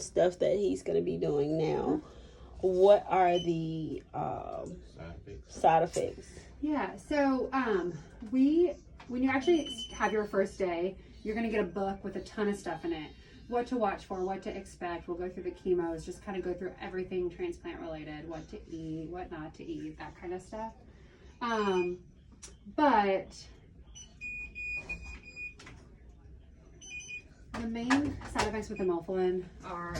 stuff that he's going to be doing now. What are the side effects? Yeah, so when you actually have your first day, you're going to get a book with a ton of stuff in it. What to watch for, what to expect. We'll go through the chemos, just kind of go through everything transplant related, what to eat, what not to eat, that kind of stuff. But the main side effects with the melphalan are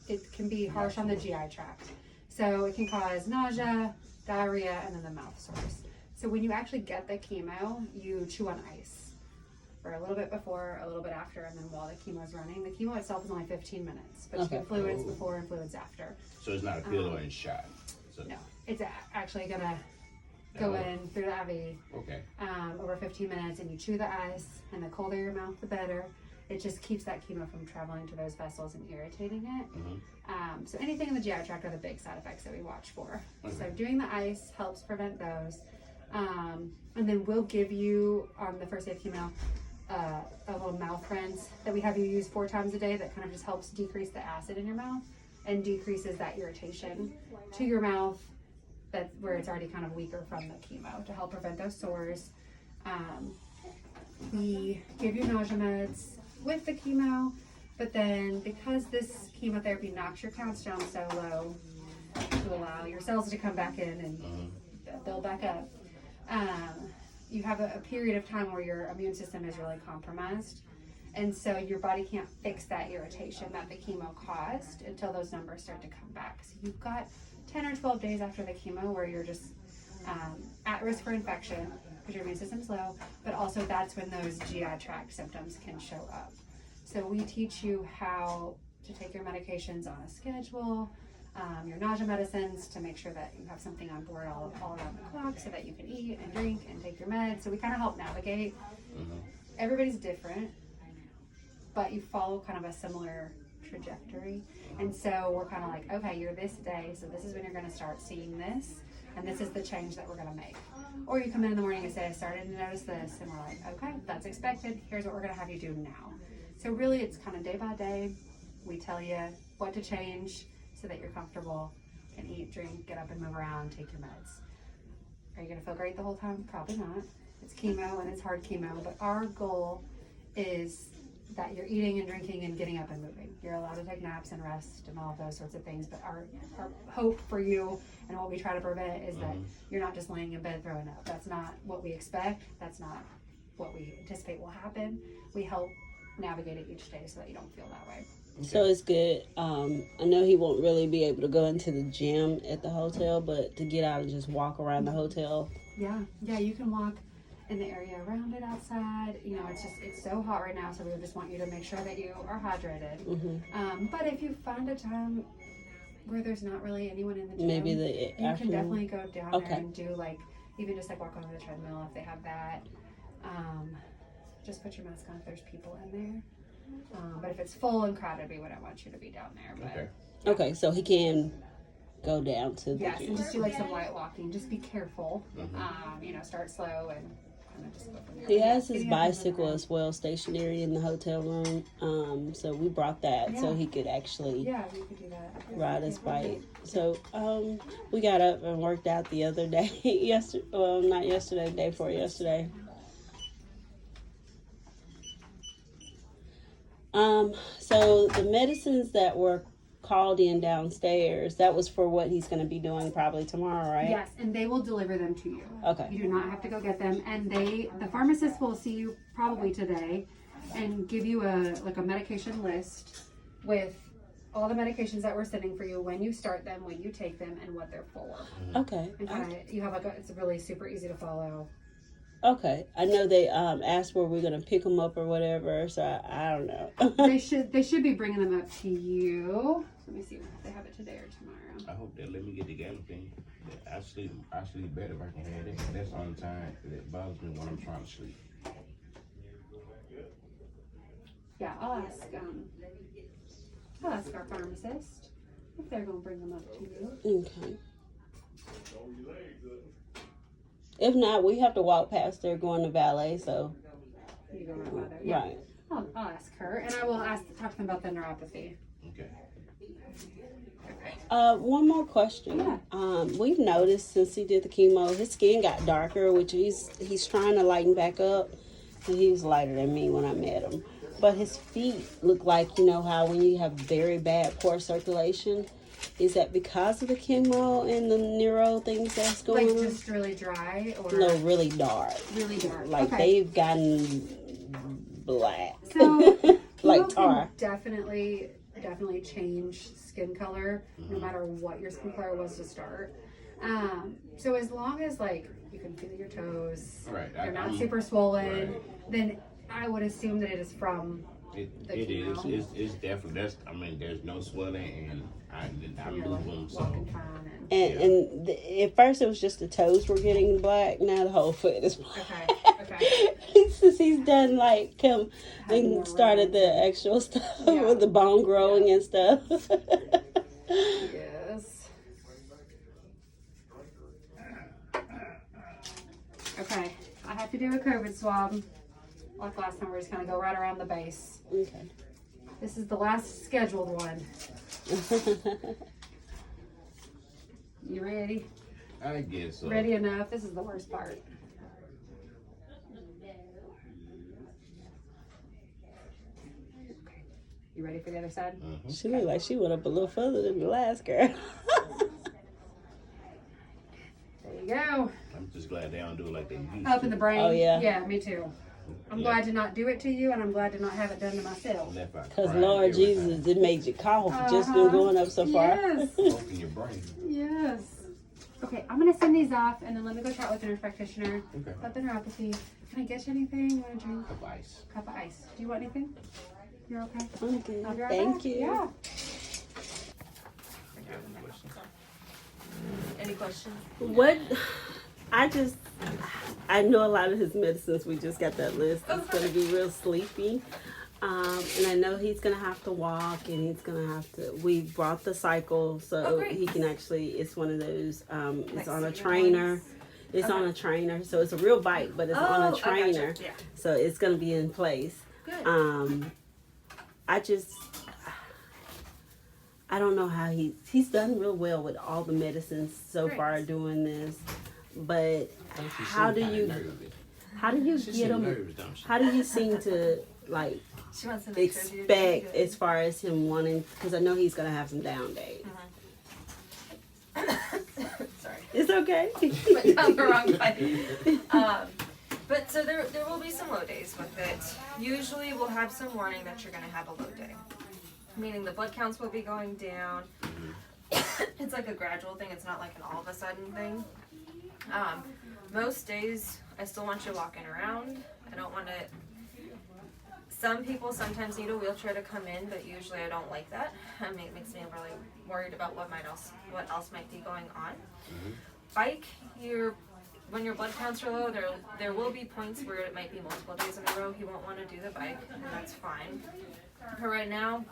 it can be harsh on the GI tract. So it can cause nausea, diarrhea, and then the mouth sores. So when you actually get the chemo, you chew on ice for a little bit before, a little bit after, and then while the chemo is running. The chemo itself is only 15 minutes, but you get fluids before and fluids after. So it's not a pill or a shot? So. No, it's actually gonna go in through the IV over 15 minutes, and you chew the ice, and the colder your mouth, the better. It just keeps that chemo from traveling to those vessels and irritating it. So anything in the GI tract are the big side effects that we watch for. So doing the ice helps prevent those. And then we'll give you, on the first day of chemo, a little mouth rinse that we have you use 4 times a day that kind of just helps decrease the acid in your mouth and decreases that irritation to your mouth where it's already kind of weaker from the chemo to help prevent those sores. We give you nausea meds with the chemo, but then because this chemotherapy knocks your counts down so low to allow your cells to come back in and build back up, you have a period of time where your immune system is really compromised, and so your body can't fix that irritation that the chemo caused until those numbers start to come back. So you've got 10 or 12 days after the chemo where you're just at risk for infection because your immune system's low, but also that's when those GI tract symptoms can show up. So we teach you how to take your medications on a schedule, your nausea medicines, to make sure that you have something on board all around the clock so that you can eat and drink and take your meds. So we kind of help navigate. Everybody's different, but you follow kind of a similar trajectory. And so we're kind of like, okay, you're this day, so this is when you're going to start seeing this, and this is the change that we're going to make. Or you come in the morning and say, I started to notice this, and we're like, okay, that's expected. Here's what we're going to have you do now. So really, it's kind of day by day. We tell you what to change so that you're comfortable, can eat, drink, get up and move around, take your meds. Are you going to feel great the whole time? Probably not. It's chemo and it's hard chemo, but our goal is that you're eating and drinking and getting up and moving. You're allowed to take naps and rest and all of those sorts of things, but our hope for you and what we try to prevent is that you're not just laying in bed throwing up. That's not what we expect. That's not what we anticipate will happen. We help navigate it each day so that you don't feel that way. Okay. So it's good. I know he won't really be able to go into the gym at the hotel, but to get out and just walk around the hotel. Yeah, you can walk in the area around it outside. You know, it's so hot right now, so we just want you to make sure that you are hydrated. But if you find a time where there's not really anyone in the gym, maybe you can definitely go down there and do even just walk on the treadmill if they have that. Just put your mask on if there's people in there. But if it's full and crowded, we wouldn't want you to be down there. But okay, so he can go down to the gym. And just do some light walking. Just be careful. Start slow and kind of just go from there. He has his bicycle as well, stationary in the hotel room. So we brought that so he could actually you could do that. Ride his bike. So we got up and worked out the other day. Not yesterday, the day before yesterday. So the medicines that were called in downstairs, that was for what he's going to be doing probably tomorrow, right? Yes, and they will deliver them to you. Okay. You do not have to go get them, and the pharmacist will see you probably today and give you a medication list with all the medications that we're sending for you, when you start them, when you take them, and what they're for. Okay. And you have it's really super easy to follow. Okay, I know they asked where we're gonna pick them up or whatever, so I don't know. they should be bringing them up to you. Let me see if they have it today or tomorrow. I hope they let me get the galloping. I sleep better if I can have it. That's the only time that bothers me when I'm trying to sleep. Yeah, I'll ask our pharmacist if they're gonna bring them up to you. Okay. If not, we have to walk past there going to valet, so. You go right by there. Yeah. Right. I'll ask her, and I will talk to them about the neuropathy. Okay. One more question. We've noticed since he did the chemo, his skin got darker, which he's trying to lighten back up. And he was lighter than me when I met him. But his feet look like, you know how when you have very bad poor circulation, is that because of the chemo and the neuro things that's going Like on? just really dry or No, really dark. really dark. Like Okay. they've gotten black. So like chemo tar. can definitely change skin color no matter what your skin color was to start. So as long as like you can feel your toes, Right. they're not super swollen, Right. then I would assume that it is from It the is. chemo. It's definitely. There's no swelling, and I You're move like them. So walking fine and At first it was just the toes were getting black. Now the whole foot is black. okay. Since he's done like come Having more and started the rods and- actual stuff Yeah. with the bone growing and stuff. Yes. Okay, I have to do a COVID swab. Like last time, we're just gonna go right around the base. Okay. This is the last scheduled one. You ready? I guess so. Ready enough? This is the worst part. You ready for the other side? She looked like she went up a little further than the last girl. There you go. I'm just glad they don't do it like they used Up to. in the brain. Oh, yeah. Yeah, me too. I'm glad to not do it to you, and I'm glad to not have it done to myself. Left out Because crying Lord every Jesus, time. it made you cough just from going up so far. Yes. Open your brain. Yes. Okay, I'm gonna send these off, and then let me go chat with the nurse practitioner Okay. about the neuropathy. Can I get you anything? You want a drink? Cup of ice. Cup of ice. Do you want anything? You're okay? I'm good. I'll be right Thank back. you. Yeah. Any questions? What I know a lot of his medicines. We just got that list. It's going to be real sleepy. And I know he's going to have to walk and he's going to have to, we brought the cycle so Oh, great. he can actually, it's one of those, it's Like on a seated trainer. ones? It's on Okay. a trainer. So it's a real bike, but it's on Oh, a I gotcha. trainer. Yeah. So it's going to be in place. Good. I don't know how he's done real well with all the medicines so Great. far doing this, but how do you She get seem him? nervous, don't she? How do you seem to like She wants to make sure you're doing expect good. as far as him wanting? Because I know he's gonna have some down days. Sorry. It's okay. Went down the wrong pipe. But so there will be some low days with it. Usually we'll have some warning that you're going to have a low day. Meaning the blood counts will be going down. It's like a gradual thing. It's not like an all of a sudden thing. Most days I still want you walking around. I don't want to... Some people sometimes need a wheelchair to come in, but usually I don't like that. It makes me really worried about what else might be going on. Bike, when your blood counts are low, there will be points where it might be multiple days in a row. You won't want to do the bike, and that's fine. For right now,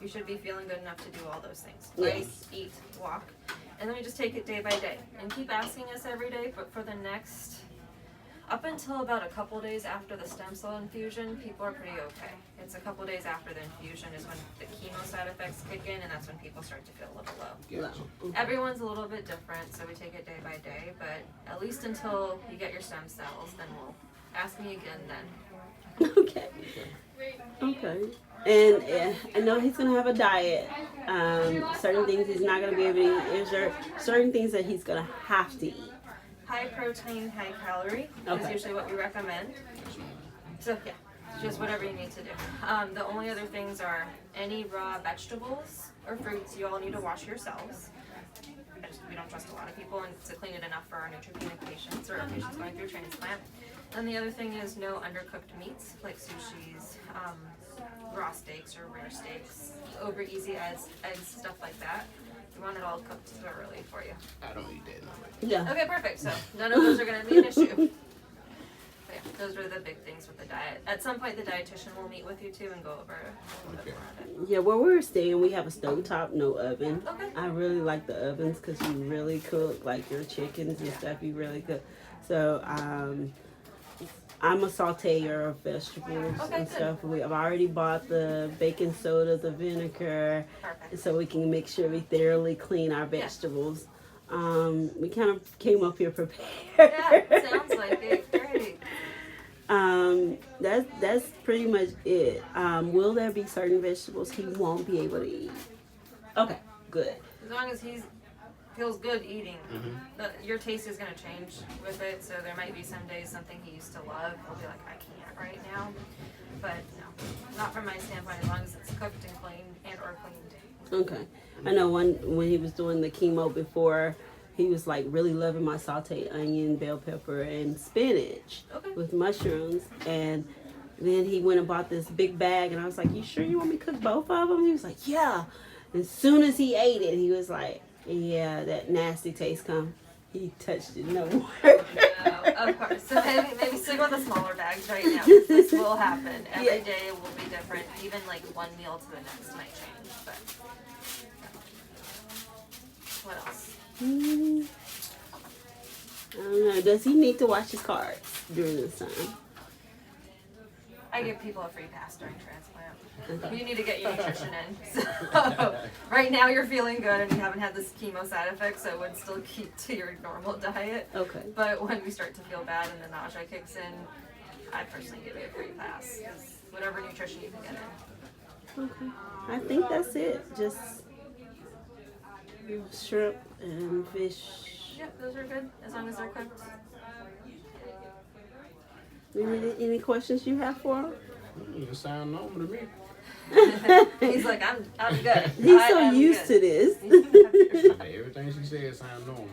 you should be feeling good enough to do all those things. Bike, Yes. eat, walk. And then we just take it day by day. And keep asking us every day, but for the next, up until about a couple days after the stem cell infusion, people are pretty okay. It's a couple days after the infusion is when the chemo side effects kick in, and that's when people start to feel a little low. Gotcha. Everyone's a little bit different, so we take it day by day, but at least until you get your stem cells, then we'll ask me again then. Okay. Okay. And I know he's gonna have a diet. Certain things he's not gonna be able to eat. Is there certain things that he's gonna have to eat? High protein, high calorie is Okay. usually what we recommend. So yeah, just whatever you need to do. The only other things are any raw vegetables or fruits you all need to wash yourselves. We don't trust a lot of people and to clean it enough for our neutropenic patients or our patients going through transplant. And the other thing is no undercooked meats like sushis, raw steaks or rare steaks, over easy eggs, stuff like that. We want it all cooked thoroughly for you. I don't eat that. Yeah. Okay, perfect. So none of those are going to be an issue. But yeah, those are the big things with the diet. At some point, the dietitian will meet with you too and go over a little bit more of it. Yeah, where we're staying, we have a stovetop, no oven. Okay. I really like the ovens because you really cook like your chickens and stuff. You really cook. So I'm a sauteer of vegetables Okay, and good. stuff. I've already bought the baking soda, the vinegar, Perfect. so we can make sure we thoroughly clean our vegetables. We kind of came up here prepared. Yeah, sounds like it. Great. That's pretty much it. Will there be certain vegetables he won't be able to eat? Okay, good. As long as he feels good eating, Mm-hmm. your taste is going to change with it. So there might be some days something he used to love, he'll be like, I can't right now. But no, not from my standpoint. As long as it's cooked and cleaned and or cleaned. Okay. I know when he was doing the chemo before, he was like really loving my sauteed onion, bell pepper, and spinach Okay. with mushrooms. And then he went and bought this big bag, and I was like, "You sure you want me to cook both of them?" He was like, "Yeah." As soon as he ate it, he was like, "Yeah, that nasty taste come." He touched it no more. No, of course. So maybe stick with the smaller bags right now. 'Cause this will happen. Every Yeah. day will be different. Even like one meal to the next might change. But what else? I don't know. Does he need to watch his cards during this time? I give people a free pass during transplant. You need to get your nutrition in. So right now you're feeling good and you haven't had this chemo side effect, so I would still keep to your normal diet. Okay. But when we start to feel bad and the nausea kicks in, I personally give you a free pass. 'Cause whatever nutrition you can get in. Okay. I think that's it. Just shrimp and fish. Yep, those are good as long as they're cooked. Any questions you have for him? It sound normal to me. He's like, I'm good. He's so used to this. Everything she said sound normal.